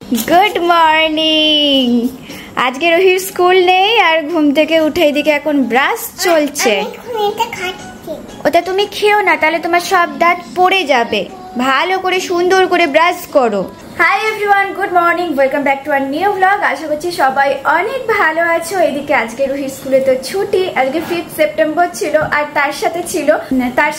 Good morning. আজকে রুহির school নেই আর ঘুম থেকে উঠে এদিকে এখন ব্রাশ চলছে। ওটা তুমি খেও না, তাহলে তোমার সব দাঁত পড়ে যাবে। ভালো করে সুন্দর করে ব্রাশ করো। Hi everyone, good morning, welcome back to our new blog. আশা করছি সবাই অনেক ভালো আছো। এদিকে আজকে রুহির স্কুলে তো ছুটি, আজকে 5 সেপ্টেম্বর ছিল আর তার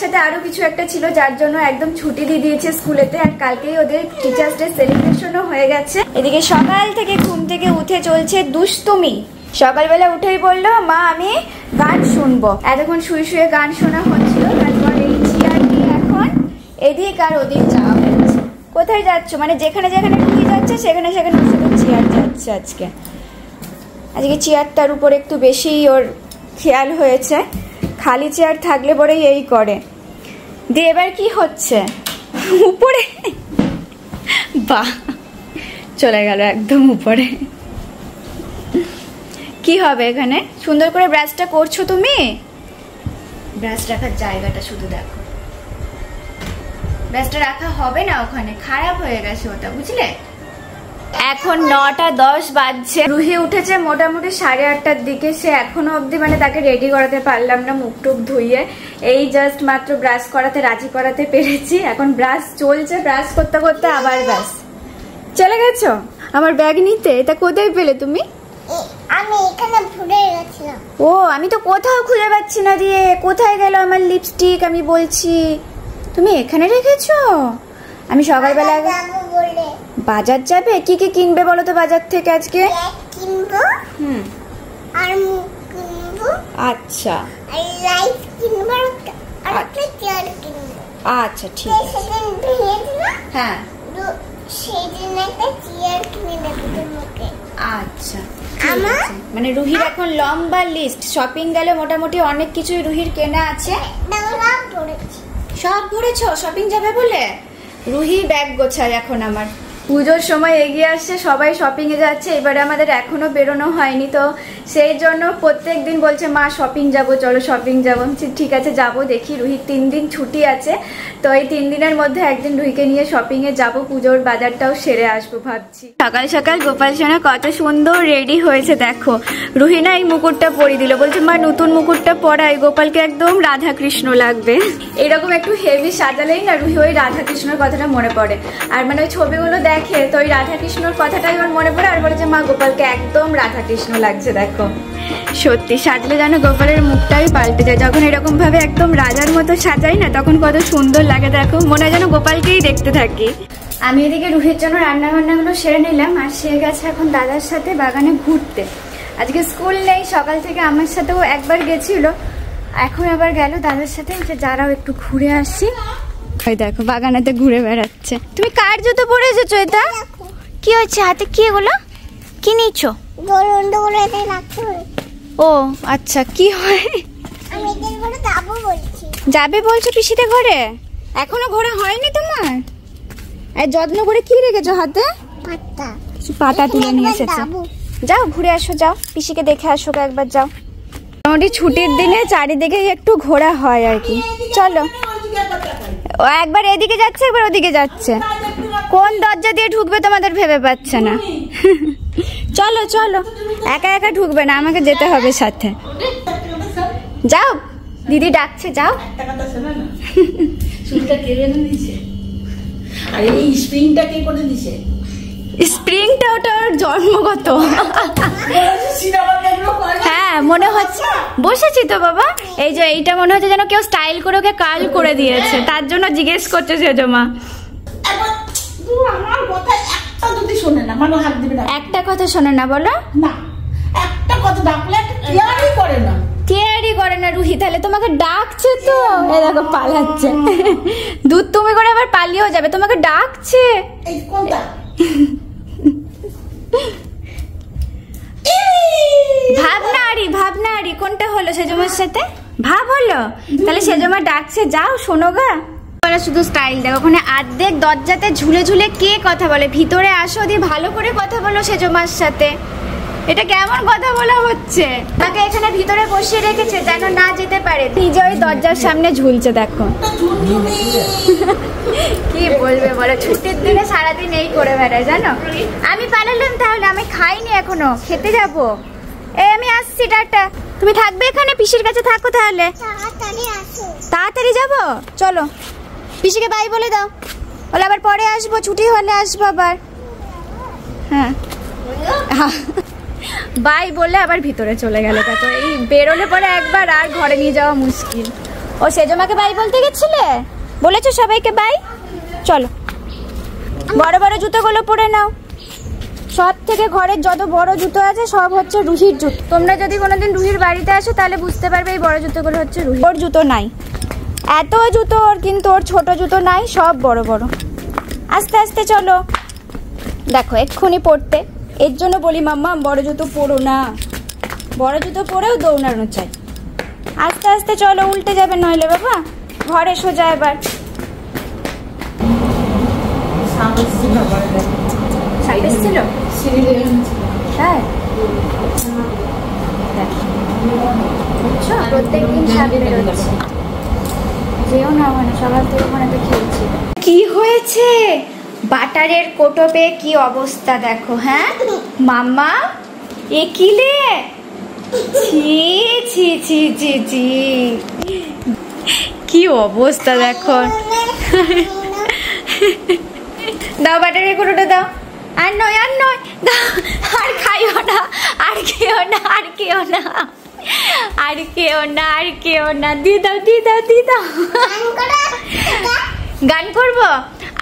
সাথে আরো কিছু একটা ছিল, যার জন্য একদম ছুটি দিয়ে দিয়েছে স্কুলেতে। আর কালকেই ওদের টিচার্স ডে সেলিব্রেশনও হয়ে গেছে। এদিকে সকাল থেকে ঘুম থেকে উঠে চলছে দুষ্টুমি। সকালবেলা উঠেই বললো, মা আমি গান শুনবো। এতক্ষণ শুয়ে শুয়ে গান শোনা হচ্ছিল। তারপর এই চেয়ার নিয়ে এখন এদিক আর ওদিক যাওয়া হচ্ছে। কোথায় যাচ্ছ? মানে যেখানে যেখানে রুহি যাচ্ছে সেখানে সেখানে শুধু চেয়ার যাচ্ছে। আজকে চেয়ারটার উপর একটু বেশি ওর খেয়াল হয়েছে। খালি চেয়ার থাকলে পরেই এই করে। দিয়ে এবার কি হচ্ছে উপরে, বাহ চলে গেল একদম উপরে। কি হবে এখানে? সুন্দর করে ব্রাশটা করছো তুমি? ব্রাশ রাখার জায়গাটা শুধু দেখো। ব্রাশটা রাখা হবে না ওখানে, খারাপ হয়ে গেছে ওটা, বুঝলে? এখন 9:10 বাজছে। রুহি উঠেছে মোটামুটি 8:30টার দিকে। সে এখনো অবধি মানে তাকে রেডি করাতে পারলাম না, মুখ টুক ধুইয়ে। এই জাস্ট মাত্র ব্রাশ করাতে রাজি করাতে পেরেছি। এখন ব্রাশ চলছে, ব্রাশ করতে করতে আবার ব্রাশ। চলে গেছো আমার ব্যাগ নিতে? এটা কোথায় পেলে তুমি? আমি এখানে ভুলে গেছিলাম। ও, আমি তো কোথাও খুঁজে পাচ্ছি না। দিয়ে কোথায় গেল আমার লিপস্টিক? আমি বলছি তুমি এখানে রেখেছো। আমি সকালবেলা বাজার যাবে? কি কি কিনবে বলো তো বাজার থেকে আজকে? কিনবো আর মুখ কিনবো। আচ্ছা, আর লাইট কিনবো আর একটা চেয়ার কিনবো। আচ্ছা ঠিক আছে। সেদিন ভেঙে দিল, হ্যাঁ সেদিন একটা চেয়ার কিনে দেবো তোমাকে। আচ্ছা আমার মানে রুহির এখন লম্বা লিস্ট। শপিং গেলে মোটামুটি অনেক কিছুই রুহির কেনা আছে। সব ভরেছ শপিং যাবে বলে? রুহি ব্যাগ গোছায় এখন। আমার পুজোর সময় এগিয়ে আসছে, সবাই শপিং এ যাচ্ছে। এবারে আমাদের এখনো বেরোনো হয়নি, তো সেই জন্য প্রত্যেক দিন বলছে মা শপিং যাবো, চলো শপিং যাবো। ঠিক আছে যাবো। দেখি রুহির 3 দিন ছুটি আছে, তো এই 3 দিনের মধ্যে একদিন রুহিকে নিয়ে শপিং এ যাবো। পুজোর বাজারটাও সেরে আসবো ভাবছি। সকাল সকাল গোপাল সোনা কত সুন্দর রেডি হয়েছে দেখো। রুহি না এই মুকুটটা পরিয়ে দিল, বলছে মা নতুন মুকুটটা পরাই, গোপালকে একদম রাধা কৃষ্ণ লাগবে। এরকম একটু হেভি সাজালেই না রুহি ওই রাধা কৃষ্ণের কথাটা মনে পড়ে। আর মানে ওই ছবিগুলো দেখে তো ওই রাধা কৃষ্ণর কথাটাই ওর মনে পড়ে। আর বলে যে মা গোপালকে একদম রাধা কৃষ্ণ লাগছে। দেখো সত্যি সাজলে যেন গোপালের মুখটাই পাল্টে যায়। যখন এরকম ভাবে একদম রাজার মতো সাজাই না, তখন কত সুন্দর লাগে। দেখো মনে হয় যেন গোপালকেই দেখতে থাকি। আমি এদিকে রুহির জন্য রান্না বান্নাগুলো সেরে নিলাম। আর সে গেছে এখন দাদার সাথে বাগানে ঘুরতে। আজকে স্কুল নেই, সকাল থেকে আমার সাথেও একবার গেছিল, এখন আবার গেল দাদার সাথে। যে যারাও একটু ঘুরে আসি। দেখো বাগানেতে ঘুরে বেড়াচ্ছে। তুমি কার জুতো পরে এসেছো? এটা কি হচ্ছে হাতে? কি এগুলো কি নিচ্ছো? ও আচ্ছা, কি হয়? যাবে বলছো পিসিতে ঘরে? এখনো ঘোরা হয়নি তোমার? যত্ন করে কি রেখেছো হাতে? পাতা তুলে নিয়ে এসেছে। যাও ঘুরে আসো, যাও পিসিকে দেখে আসো একবার, যাও। মোটামুটি ছুটির দিনে চারিদিকে একটু ঘোরা হয় আর কি। চলো। ও একবার এদিকে যাচ্ছে, একবার ওদিকে যাচ্ছে। কোন দরজা দিয়ে ঢুকবে তোমাদের ভেবে পাচ্ছে না। চলো চলো, একা একা ঢুকবে না, আমাকে যেতে হবে সাথে। যাও, দিদি ডাকছে, যাও। স্প্রিংটা ওটা ওর জন্মগত। হ্যাঁ মনে হচ্ছে, বসেছি তো বাবা। এই যে এইটা মনে হচ্ছে যেন কেউ স্টাইল করে ওকে কাল করে দিয়েছে, তার জন্য জিজ্ঞেস করছে সেজমা। একটা কথা শোনে না, বলো না। একটা কথা ডাকলে কেয়ারই করে না, কেয়ারই করে না রুহি। তাহলে তোমাকে ডাকছে তো, এই দেখো পালাচ্ছে। দুধ তুমি করে আবার পালিয়েও যাবে, তোমাকে ডাকছে। ভাবনা আরি কোনটা হলো? সেজমার সাথে ভাব হলো, তাহলে সেজমা ডাকছে, যাও শোনো গা। শুধু স্টাইল দেখো, ওখানে অর্ধেক দরজাতে ঝুলে ঝুলে কে কথা বলে। ভিতরে আসো, দিয়ে ভালো করে কথা বলো সেজমার সাথে। এটা কেমন কথা বলা হচ্ছে? তাকে এখানে ভিতরে বসিয়ে রেখেছে যেন না যেতে পারে, নিজে ওই দরজার সামনে ঝুলছে। দেখো কি বলবে বলো, ছুটির দিনে সারাদিন এই করে বেড়ায় জানো। আমি আমি খাইনি এখনো, খেতে যাব। এই আমি আসছি, টাটা। তুমি থাকবে এখানে, পিসির কাছে থাকো তাহলে। তাড়াতাড়ি আসো। তাড়াতাড়ি যাব, চলো। পিসিকে বাই বলে দাও, বলে আবার পরে আসবো, ছুটি হলে আসবো আবার। হ্যাঁ বাই বলে আবার ভিতরে চলে গেল। তো এই বেরোলে পরে একবার আর ঘরে নিয়ে যাওয়া মুশকিল। ও সেজমাকে বাই বলতে গেছিলে, বলেছো সবাইকে বাই। চলো, বড় বড় জুতোগুলো পরে নাও। সব থেকে ঘরের যত বড় জুতো আছে সব হচ্ছে রুহির জুতো। তোমরা যদি কোনোদিন রুহির বাড়িতে আসো তাহলে বুঝতে পারবে এই বড় জুতোগুলো হচ্ছে রুহির। ওর জুতো নাই, এত জুতো ওর, কিন্তু ওর ছোট জুতো নাই, সব বড় বড়। আস্তে আস্তে চলো, দেখো এক্ষুনি পড়তে। এর জন্য বলি মাম্মা বড় জুতো পরো না, বড় জুতো পরেও দৌড়ানো চাই। আস্তে আস্তে চলো, উল্টে যাবে নইলে বাবা। ঘরে সোজা এবার। সাপ এসেছিল, হ্যাঁ প্রত্যেকদিন সাপ বেরোচ্ছে। যেও না ওখানে, সবার থেকে ওখানে তো খেলছি। কি হয়েছে? বাটারের কোটপে কি অবস্থা দেখো। হ্যাঁ মাম্মা, এ কিলে, ছি ছি ছি ছি ছি, কি অবস্থা দেখো। দাও বাটারের কোটোটা দাও। আর নয় আর নয়, দাও। আর খাইও না, আর খেও না, আর খেও না, আর খেও না, আর খেও না। দিয়ে দাও দিয়ে দাও দিয়ে দাও। গান করবো?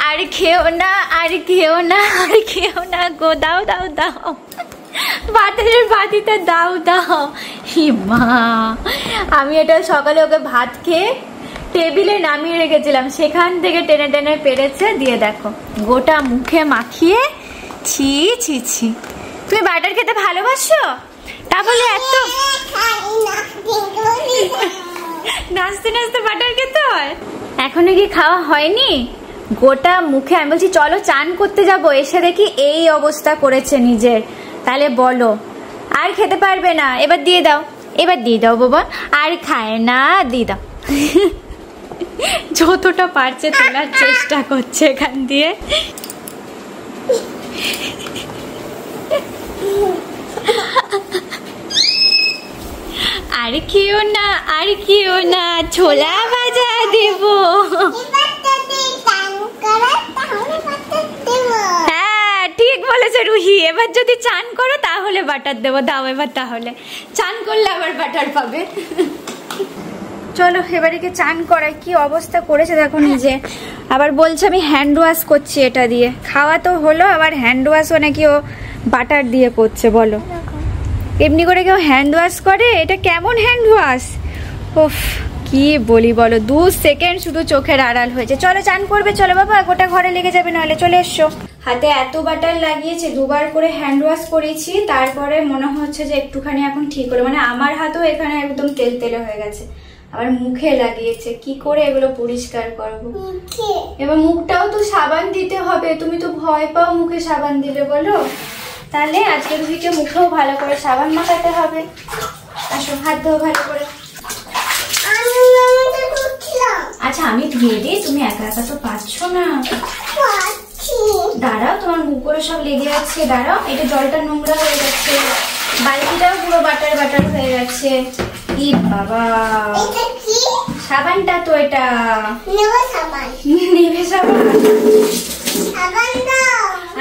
আর খেও না, আর খেও না, আর খেও না গো, দাও দাও দাও। বাটারের বাটিতে দাও দাও। মা, আমি এটা সকালে ওকে ভাত খেয়ে টেবিলে নামিয়ে রেখেছিলাম, সেখান থেকে টেনে টেনে পেরেছে, দিয়ে দেখো গোটা মুখে মাখিয়ে। ছি ছি ছি, তুমি বাটার খেতে ভালোবাসো? তা বলে এত নাচতে নাচতে বাটার খেতে হয়? এখনো কি খাওয়া হয়নি? গোটা মুখে। আমি বলছি চলো চান করতে যাবো, এসে দেখি এই অবস্থা করেছে নিজের। তাহলে বলো, আর খেতে পারবে না। এবার দিয়ে দাও, এবার দিয়ে দাও বাবা। আর খায় না, দিয়ে দাও। যতটা পারছে তোলার চেষ্টা করছে এখান দিয়ে। আর খেও না, আর খেও না, ছোলা ভাজা দেব। হ্যাঁ ঠিক বলেছে রুহি, এবার যদি চান করো তাহলে বাটার দেবো। দাও এবার, তাহলে চান করলে আবার বাটার পাবে। চলো এবারে কি চান করাই। কি অবস্থা করেছে দেখো নিজে। আবার বলছে আমি হ্যান্ড ওয়াশ করছি এটা দিয়ে। খাওয়া তো হলো, আবার হ্যান্ড ওয়াশও নাকি ও বাটার দিয়ে করছে। বলো, এমনি করে কেউ হ্যান্ড ওয়াশ করে? এটা কেমন হ্যান্ড ওয়াশ? উফ, কি বলি বলো, 2 সেকেন্ড শুধু চোখের আড়াল হয়েছে। চলো চান করবে, চলো বাবা, গোটা ঘরে লেগে যাবে নইলে। চলে এসো। হাতে এত বাটার লাগিয়েছে, 2 বার করে হ্যান্ড ওয়াশ করেছি, তারপরে মনে হচ্ছে যে একটুখানি এখন ঠিক হলো। মানে আমার হাতও এখানে একদম তেল তেলে হয়ে গেছে। আবার মুখে লাগিয়েছে, কি করে এগুলো পরিষ্কার করবো? এবার মুখটাও তো সাবান দিতে হবে। তুমি তো ভয় পাও মুখে সাবান দিলে, বলো? তাহলে আজকে রুহিকে মুখেও ভালো করে সাবান মাখাতে হবে। আসো, হাত ধোও ভালো করে। আচ্ছা আমি ধুয়ে দিই, তুমি একা একা তো পারছো না। দাঁড়াও, তোমার মুখগুলো সব লেগে আছে। দাঁড়াও, এটা জলটা নোংরা হয়ে গেছে, বালতিটাও পুরো বাটার বাটার হয়ে গেছে। ই বাবা, সাবানটা তো এটা নেবে সাবান।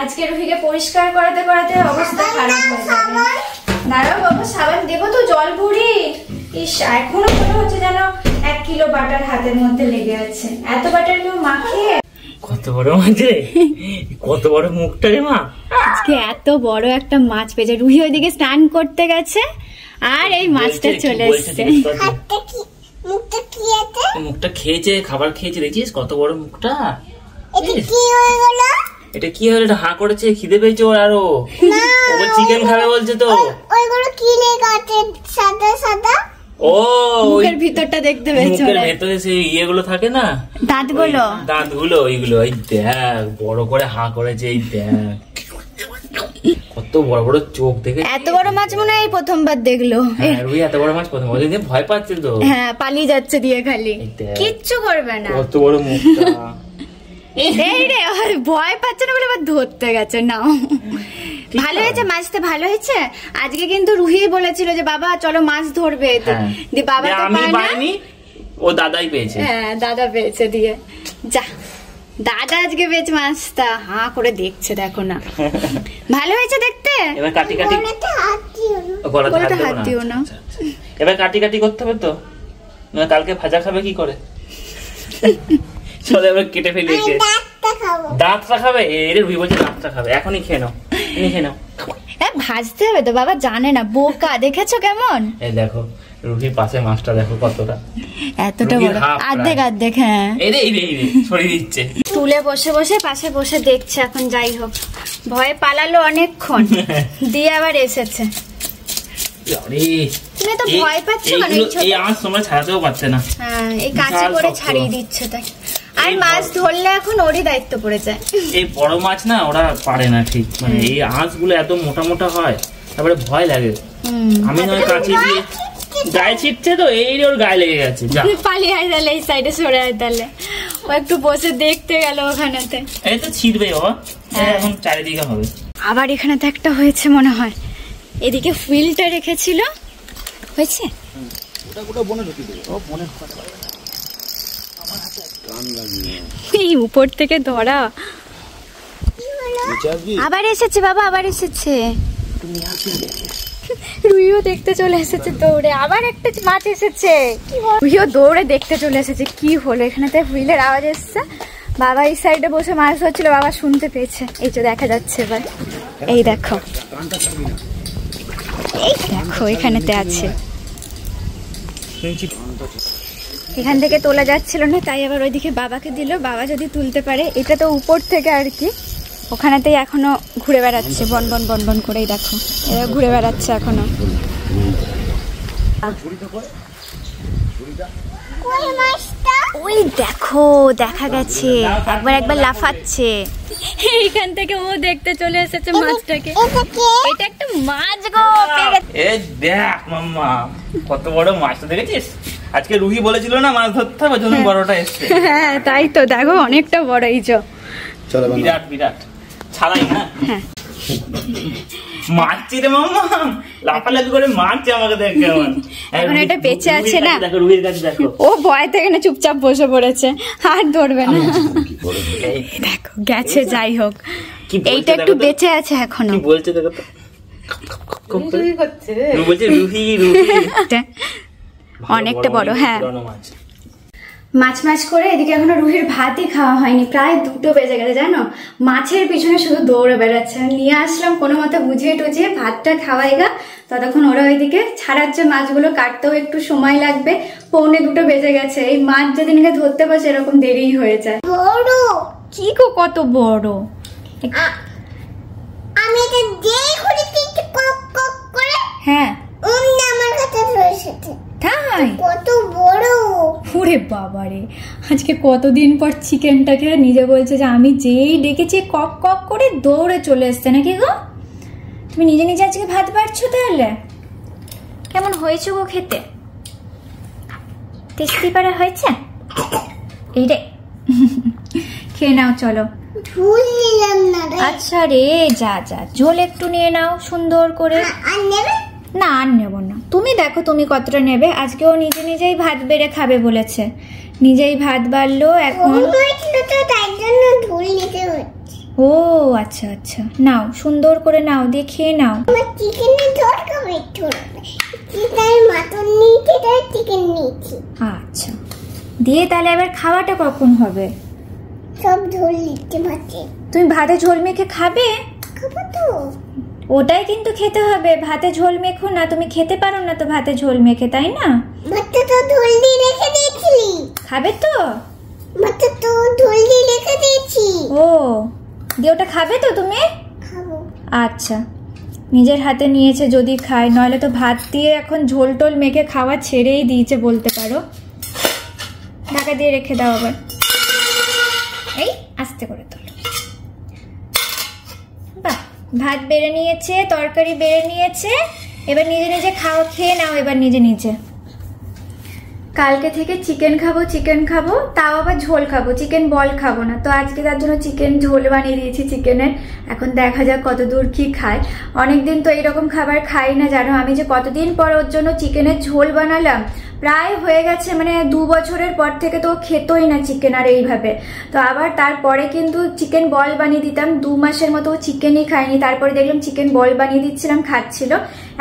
আজকে রুহিকে পরিষ্কার করাতে করাতে অবস্থা খারাপ হয়ে যাবে। দাঁড়াও বাবা, সাবান দেবো তো, জল ভরি। ইস, এখনো মনে হচ্ছে যেন 1 কিলো বাটার হাতের মধ্যে লেগে আছে। এত বাটার কেউ মাখে? কত বড় মাছ রে, কত বড় মুখটা রে মা। আজকে এত বড় একটা মাছ পেয়েছে। রুহি ওইদিকে স্নান করতে গেছে আর এই মাছটা চলে এসছে। মুখটা খেয়েছে, খাবার খেয়েছে, দেখছিস কত বড় মুখটা। এটা কি হলো? এটা হাঁ করেছে, খিদে পেয়েছে ওর আরো। ও চিকেন খাবে বলছে তো। ওইগুলো কি লেগে আছে সাদা সাদা? ও মুখের ভিতরটা দেখতে পেয়েছো? মুখের ভেতরে সেই ইয়েগুলো থাকে না, দাঁতগুলো, দাঁতগুলো, ওইগুলো। এই দেখ, বড় করে হাঁ করেছে, এই দেখ কত বড় বড় চোখ। দেখে এত বড় মাছ মনে হয় প্রথমবার দেখলো। রুহি এত বড় মাছ প্রথম, ওই ভয় পাচ্ছে তো। হ্যাঁ, পালিয়ে যাচ্ছে দিয়ে, খালি কিচ্ছু করবে না। কত বড় মুখটা। এই রে ভয় পাচ্ছে না বলে আবার ধরতে গেছে। নাও ভালো হয়েছে, মাছটা ভালো হয়েছে। আজকে কিন্তু রুহি বলেছিল যে বাবা চলো মাছ ধরবে, বাবা তো পায়নি, ও দাদাই পেয়েছে। হ্যাঁ দাদা পেয়েছে, দিয়ে যা দাদা আজকে পেয়েছে মাছটা। হাঁ করে দেখছে, দেখো না ভালো হয়েছে দেখতে। এবার কাটি কাটি গলাতে হাত দিও না। এবার কাটি কাটি করতে হবে তো, কালকে ভাজা খাবে কি করে। চলো এবার কেটে ফেলি। দাঁতটা খাবে, এর রুই বলছে দাঁতটা খাবে। এখনই খেয়ে নাও, খেয়ে নাও। ভাজতে হবে তো, বাবা জানে না, বোকা। দেখেছো কেমন? এই দেখো রুহির পাশে মাছটা দেখো কতটা, এতটা বড়, অর্ধেক অর্ধেক। হ্যাঁ ছড়িয়ে দিচ্ছে। তুলে বসে বসে পাশে বসে দেখছে এখন। যাই হোক, ভয়ে পালালো অনেকক্ষণ, দিয়ে আবার এসেছে। তুমি তো ভয় পাচ্ছ কেন? এই আমার সময় ছাড়াতেও পারছে না। হ্যাঁ এই কাঁচি করে ছাড়িয়ে দিচ্ছে তাই। আর মাছ ধরলে এখন ওরই দায়িত্ব পড়ে যায়। এই বড় মাছ না ওরা পারে না ঠিক, মানে এই আঁশগুলো এত মোটা মোটা হয়, তারপরে ভয় লাগে। আমি নয় কাঁচি দিয়ে গায়ে ছিটছে তো, এই ওর গায়ে লেগে গেছে। পালিয়ে আয় তাহলে, এই সাইডে সরে আয় তাহলে। ও একটু বসে দেখতে গেল ওখানেতে। এই তো ছিটবে বাবা, এখন চারিদিকে হবে। আবার এখানেতে একটা হয়েছে মনে হয়। এদিকে হুইলটা রেখেছিল, হয়েছে। এই উপর থেকে ধরা। আবার এসেছে বাবা, আবার এসেছে। রুইও দেখতে চলে এসেছে দৌড়ে। আবার একটা মাছ এসেছে, রুইও দৌড়ে দেখতে চলে এসেছে কি হলো। এখানেতে হুইলের আওয়াজ এসছে। বাবা এই সাইডে বসে মাছ ধরছিল, বাবা শুনতে পেয়েছে। এই যে দেখা যাচ্ছে এবার, এই দেখো, এই দেখো এখানেতে আছে। এখান থেকে তোলা যাচ্ছিল না, তাই আবার ওইদিকে বাবাকে দিল। বাবা যদি তুলতে পারে। এটা তো উপর থেকে আর কি, ওখানেতেই এখনো ঘুরে বেড়াচ্ছে বন বন বন বন করেই। দেখো এরা ঘুরে বেড়াচ্ছে এখনো। ওই দেখো দেখা গেছে, একবার লাফাচ্ছে। এইখান থেকে ও দেখতে চলে এসেছে মাছটাকে। এটা একটা মাছ গো। এই দেখ মাম্মা কত বড় মাছটা দেখেছিস? আজকে রুহি বলেছিল না মাছ ধরতে হবে, জন্য বড়টা এসছে। হ্যাঁ তাই তো, দেখো অনেকটা বড়। এই যে বিরাট বিরাট ছাড়াই না। হ্যাঁ মারছি রে মাম্মা, লাফালাফি করে মারছে আমাকে। দেখ কেমন এখন এটা বেঁচে আছে না। দেখো রুহির কাছে দেখো, ও ভয় থেকে না চুপচাপ বসে পড়েছে, আর ধরবে না। দেখো গেছে। যাই হোক, এইটা একটু বেঁচে আছে এখনো। কি বলছে দেখো তো, বলছে রুহি রুহি। অনেকটা বড়। হ্যাঁ মাছ মাছ করে এদিকে এখনো রুহির ভাতই খাওয়া হয়নি। প্রায় 2টো বেজে গেছে জানো। মাছের পিছনে শুধু দৌড়ে বেড়াচ্ছে। নিয়ে আসলাম কোনো মতে বুঝিয়ে টুঝিয়ে, ভাতটা খাওয়াই গা। ততক্ষণ ওরা ওইদিকে ছাড়াচ্ছে মাছগুলো, কাটতেও একটু সময় লাগবে। 1:45 বেজে গেছে। এই মাছ যেদিনকে ধরতে বসে এরকম দেরিই হয়ে যায়। বড় কি গো কত বড়? আমি এটা যেই করে তিনটে কক কক করে। হ্যাঁ অমনি আমার কাছে রয়েছে। তাই কত বড়। ওরে বাবারে, আজকে কতদিন পর চিকেনটা খেয়ে নিজে বলছে যে আমি যেই ডেকেছি কক কক করে দৌড়ে চলে এসছে নাকি গো? তুমি নিজে নিজে আজকে ভাত বাড়ছো তাহলে? কেমন হয়েছে গো খেতে? টেস্টি পারে হয়েছে? এই রে খেয়ে নাও চলো। ঝোল নিলাম না রে। আচ্ছা রে, যা যা ঝোল একটু নিয়ে নাও সুন্দর করে। আর নেবে না আর নেবো না, তুমি দেখো তুমি কতটা নেবে। আজকে ও নিজে নিজেই ভাত বেড়ে খাবে বলেছে, নিজেই ভাত বাড়লো এখন। তাই জন্য ঝোল নিতে হচ্ছে। ও আচ্ছা আচ্ছা, নাও সুন্দর করে নাও, দিয়ে খেয়ে নাও। আমার চিকেনের ঝোল খাবে একটু। চিকেন মাটন নিয়েছি, তাই চিকেন নিয়েছি। আচ্ছা দিয়ে তাহলে এবার খাওয়াটা কখন হবে? সব ঝোল নিতে পারছি। তুমি ভাতে ঝোল মেখে খাবে? খাবো তো। ওটাই কিন্তু খেতে হবে, ভাতে ঝোল মেখো না। তুমি খেতে পারো না তো ভাতে ঝোল মেখে, তাই না? ভাতটা তো ঝোল দিয়ে রেখে দিয়েছিলি। খাবে তো? ভাতটা তো ঝোল দিয়ে রেখে দিয়েছি। ও দিয়ে ওটা খাবে তো তুমি? খাবো। আচ্ছা নিজের হাতে নিয়েছে যদি খায়, নইলে তো ভাত দিয়ে এখন ঝোল টোল মেখে খাওয়া ছেড়েই দিয়েছে বলতে পারো। ঢাকা দিয়ে রেখে দাও আবার। এই আস্তে করে তোলো। বাহ, ভাত বেড়ে নিয়েছে, তরকারি বেড়ে নিয়েছে। এবার নিজে নিজে খাও, খেয়ে নাও এবার নিজে নিজে। কালকে থেকে চিকেন খাবো, তাও আবার ঝোল খাবো, চিকেন বল খাবো না। তো আজকে তার জন্য চিকেন ঝোল বানিয়ে দিয়েছি চিকেনের। এখন দেখা যাক কতদূর কি খায়। অনেকদিন তো এইরকম খাবার খাই না জানো। আমি যে কতদিন পর ওর জন্য চিকেনের ঝোল বানালাম, প্রায় হয়ে গেছে মানে 2 বছরের পর থেকে তো খেতোই না চিকেন আর এইভাবে। তো আবার তারপরে কিন্তু চিকেন বল বানিয়ে দিতাম, 2 মাসের মতো চিকেনই খায়নি। তারপরে দেখলাম চিকেন বল বানিয়ে দিচ্ছিলাম, খাচ্ছিল,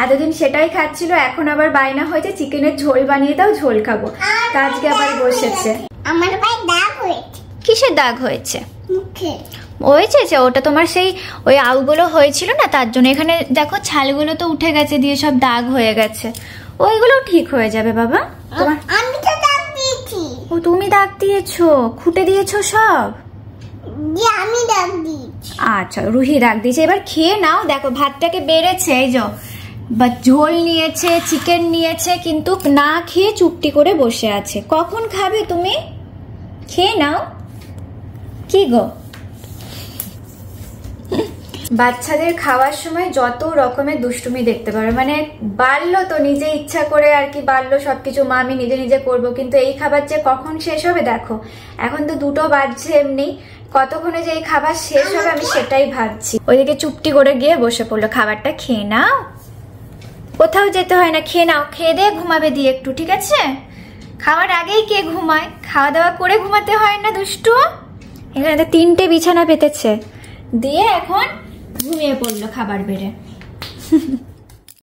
এতদিন সেটাই খাচ্ছিল। এখন আবার বায়না হয়েছে চিকেনের ঝোল বানিয়ে দাও, ঝোল খাবো। তা আজকে আবার বসেছে। আমার পায়ে দাগ হয়েছে। কিসের দাগ হয়েছে? মুখে হয়েছে যে ওটা তোমার সেই ওই আউগুলো হয়েছিল না, তার জন্য। এখানে দেখো ছালগুলো তো উঠে গেছে, দিয়ে সব দাগ হয়ে গেছে। ওইগুলো ঠিক হয়ে যাবে বাবা। তোমার আমি তো দাগ দিয়েছি। ও তুমি দাগ দিয়েছো, খুঁটে দিয়েছো সব? যে আমি দাগ দিয়েছি। আচ্ছা, রুহি দাগ দিয়েছে। এবার খেয়ে নাও। দেখো ভাতটাকে বেড়েছে, এই যে বা ঝোল নিয়েছে, চিকেন নিয়েছে, কিন্তু না খেয়ে চুপটি করে বসে আছে। কখন খাবে তুমি? খেয়ে নাও। কি গো, বাচ্চাদের খাওয়ার সময় যত রকমের দুষ্টুমি দেখতে পারো। মানে বাড়লো তো নিজে ইচ্ছা করে আর কি, বাড়লো সবকিছু মা আমি নিজে নিজে করবো, কিন্তু এই খাবার যে কখন শেষ হবে দেখো। এখন তো 2টো বাজছে, এমনি কতক্ষণে যে এই খাবার শেষ হবে আমি সেটাই ভাবছি। ওইদিকে চুপটি করে গিয়ে বসে পড়লো। খাবারটা খেয়ে নাও, কোথাও যেতে হয় না, খেয়ে নাও। খেয়ে দিয়ে ঘুমাবে দিয়ে একটু, ঠিক আছে? খাওয়ার আগেই কে ঘুমায়? খাওয়া দাওয়া করে ঘুমাতে হয় না দুষ্টু? এখানে তো 3টে বিছানা পেতেছে, দিয়ে এখন ঘুমিয়ে পড়লো খাবার বেড়ে।